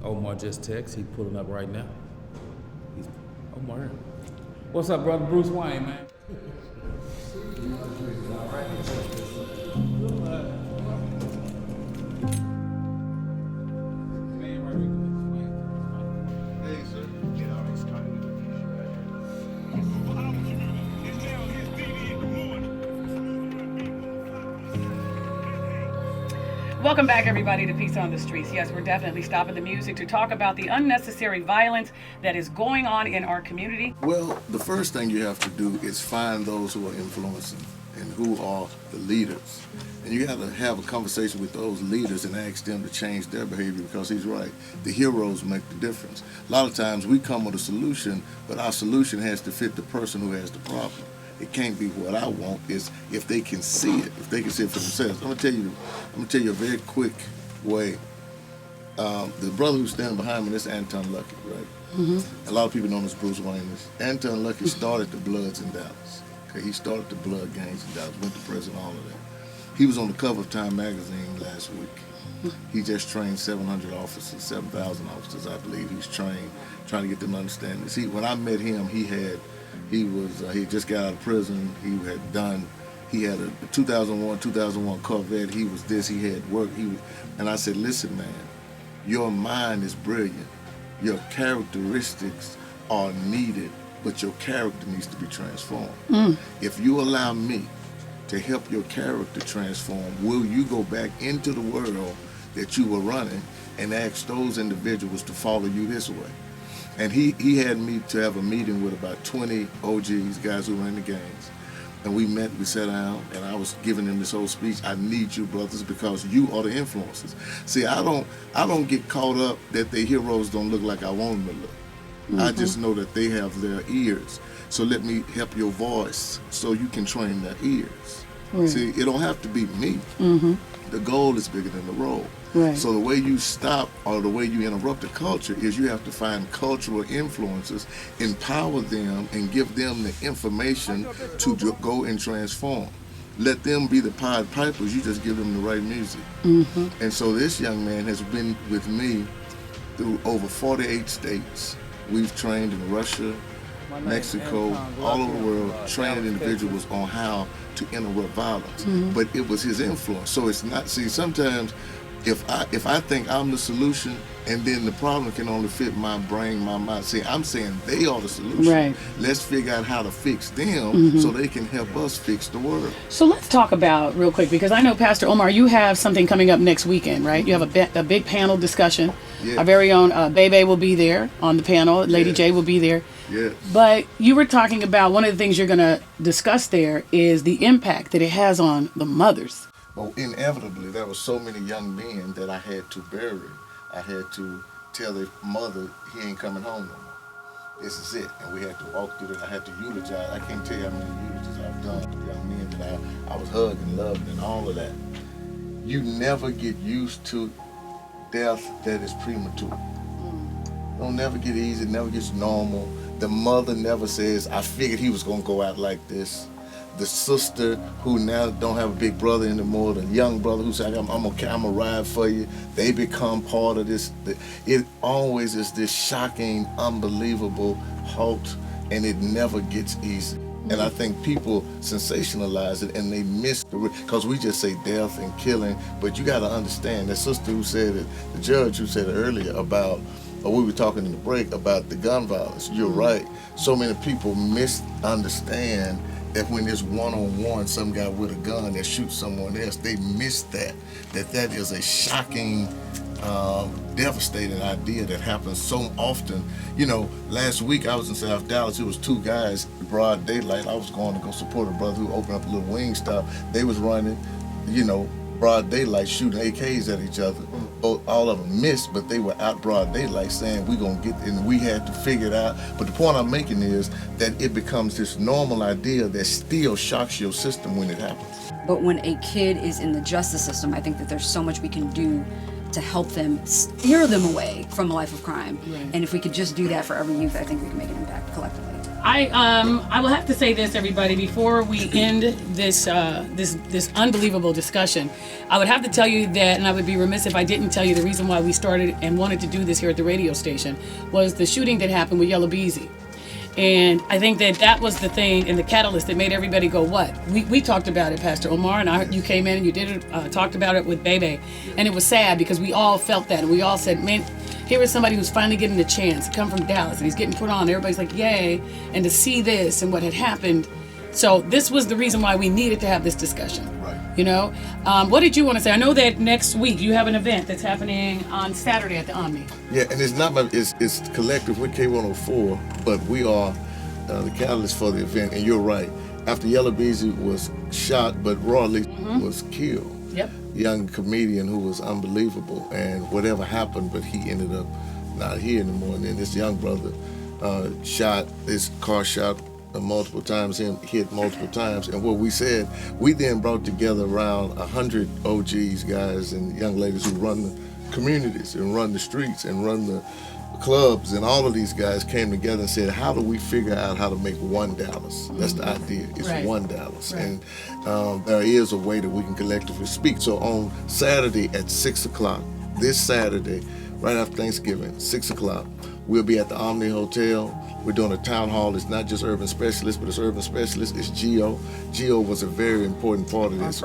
Omar just texted. He's pulling up right now. Omar. What's up, brother Bruce Wayne, man? Hey, sir. Get all this time with the Welcome back, everybody, to Peace on the Streets. Yes, we're definitely stopping the music to talk about the unnecessary violence that is going on in our community. Well, the first thing you have to do is find those who are influencing and who are the leaders. And you got to have a conversation with those leaders and ask them to change their behavior, because he's right. The heroes make the difference. A lot of times we come with a solution, but our solution has to fit the person who has the problem. It can't be what I want. Is if they can see it, if they can see it for themselves. I'm gonna tell you a very quick way. The brother who's standing behind me, this is Anton Lucky, right? Mm-hmm. A lot of people know him as Bruce Wayne. Anton Lucky started the Bloods in Dallas. Okay, he started the Blood gangs in Dallas, went to prison, all of that. He was on the cover of Time magazine last week. He just trained 700 officers, 7,000 officers, I believe. He's trained, trying to get them to understand this. When I met him, he just got out of prison. He had a 2001 Corvette. He was this, he had work. And I said, listen, man, your mind is brilliant. Your characteristics are needed, but your character needs to be transformed. If you allow me to help your character transform, will you go back into the world that you were running and ask those individuals to follow you this way? And he had me to have a meeting with about 20 OGs, guys who were in the gangs. And we sat down, and I was giving them this whole speech. I need you, brothers, because you are the influencers. See, I don't get caught up that the heroes don't look like I want them to look. Mm-hmm. I just know that they have their ears. So let me help your voice so you can train their ears. Right. See, it don't have to be me. Mm-hmm. The goal is bigger than the role. Right. So the way you stop or the way you interrupt the culture is you have to find cultural influences, empower them, and give them the information to go and transform. Let them be the Pied Pipers. You just give them the right music. Mm-hmm. And so this young man has been with me through over 48 states. We've trained in Russia, Mexico, all over the world, training individuals on how to interrupt violence. Mm-hmm. But it was his influence. So it's not, see, sometimes if I think I'm the solution and then the problem can only fit my brain, my mind. See, I'm saying they are the solution. Right. Let's figure out how to fix them so they can help us fix the world. So let's talk about, real quick, because I know, Pastor Omar, you have something coming up next weekend, right? You have a big panel discussion. Yeah. Our very own Bebe will be there on the panel. Lady J will be there. Yes. But you were talking about one of the things you're going to discuss there is the impact that it has on the mothers. Well, inevitably, there were so many young men that I had to bury. I had to tell their mother, he ain't coming home no more. This is it. And we had to walk through it. I had to eulogize. I can't tell you how many eulogies I've done to young men that I was hugged and loved and all of that. You never get used to death that is premature. Don't never get easy, never gets normal. The mother never says, I figured he was going to go out like this. The sister who now don't have a big brother anymore, the young brother who said, I'm gonna ride for you, they become part of this. It always is this shocking, unbelievable halt, and it never gets easy. And I think people sensationalize it and they miss because we just say death and killing, but you gotta understand, that sister who said it, the judge who said it earlier about, or we were talking in the break about the gun violence, you're right. So many people misunderstand that when there's one-on-one, some guy with a gun that shoots someone else, they miss that is a shocking, devastating idea that happens so often. You know, last week I was in South Dallas, it was two guys, broad daylight. I was going to go support a brother who opened up a little wing stop. They was running, broad daylight, shooting AKs at each other. All of them missed, but they were out broad daylight saying we're going to get, and we had to figure it out. But the point I'm making is that it becomes this normal idea that still shocks your system when it happens. But when a kid is in the justice system, I think that there's so much we can do to help them steer them away from a life of crime. Right. And if we could just do that for every youth, I think we can make an impact collectively. I will have to say this, everybody, before we end this this unbelievable discussion. I would have to tell you that, and I would be remiss if I didn't tell you the reason why we started and wanted to do this here at the radio station was the shooting that happened with Yellow Beezy. And I think that was the thing and the catalyst that made everybody go, what? We talked about it, Pastor Omar, and you came in and you did it, talked about it with Bebe. And it was sad because we all felt that. And we all said, man, here is somebody who's finally getting the chance to come from Dallas and he's getting put on. Everybody's like, yay. And to see this and what had happened. So this was the reason why we needed to have this discussion. Right. You know, what did you want to say? I know that next week you have an event that's happening on Saturday at the Omni. Yeah, and it's collective with k104, but we are the catalyst for the event. And you're right. After Yellow Beezy was shot, but Rawley was killed. Yep. Young comedian who was unbelievable, and whatever happened, but he ended up not here anymore. And then this young brother his car shot multiple times, him hit multiple times. And what we said, we then brought together around 100 OGs, guys and young ladies who run the communities and run the streets and run the clubs, and all of these guys came together and said, how do we figure out how to make one Dallas? That's the idea. It's Right. one Dallas. Right. And there is a way that we can collectively speak. So on Saturday at 6 o'clock, this Saturday, right after Thanksgiving, 6 o'clock, we'll be at the Omni Hotel. We're doing a town hall. It's not just urban specialists, but it's urban specialists. It's Gio. Gio was a very important part of this.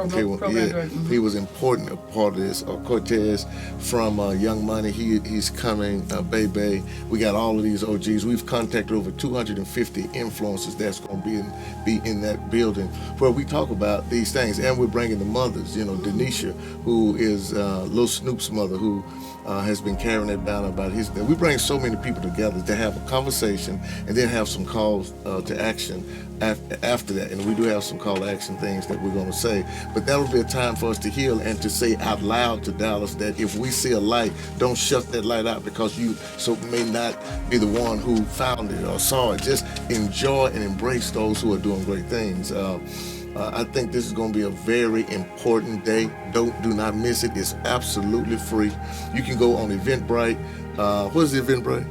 He was important a part of this. Cortez from Young Money, he's coming. Bebe. We got all of these OGs. We've contacted over 250 influencers that's going to be in that building where we talk about these things. And we're bringing the mothers. You know, Denisha, who is Lil Snoop's mother, who has been carrying it down about his. We bring so many people together to have a conversation and then have some calls to action after that. And we do have some call to action things that we're going to say. But that'll be a time for us to heal and to say out loud to Dallas that if we see a light, don't shut that light out because you may not be the one who found it or saw it. Just enjoy and embrace those who are doing great things. I think this is going to be a very important day. Do not miss it. It's absolutely free. You can go on Eventbrite. What is the Eventbrite?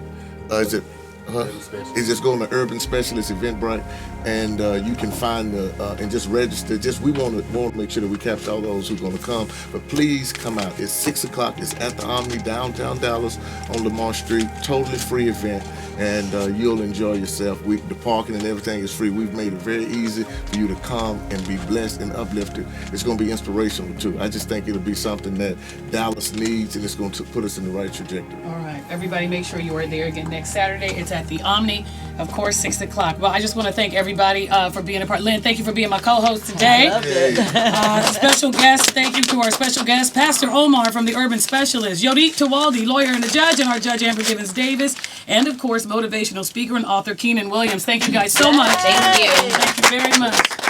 It's just going to Urban Specialist Eventbrite, and you can find and just register. We want to make sure that we capture all those who are going to come. But please come out. It's 6 o'clock. It's at the Omni, downtown Dallas, on Lamar Street. Totally free event, and you'll enjoy yourself. The parking and everything is free. We've made it very easy for you to come and be blessed and uplifted. It's going to be inspirational too. I just think it'll be something that Dallas needs, and it's going to put us in the right trajectory. All right, everybody, make sure you are there again next Saturday. It's at the Omni, of course, 6 o'clock. Well, I just want to thank everybody for being a part. Lynn, thank you for being my co-host today. Special guest, thank you to our special guest, Pastor Omar from the Urban Specialist, Yodit Tawaldi, lawyer and the judge, and our judge, Amber Givens Davis, and of course, motivational speaker and author, Keenan Williams. Thank you guys so much. Thank you. Thank you very much.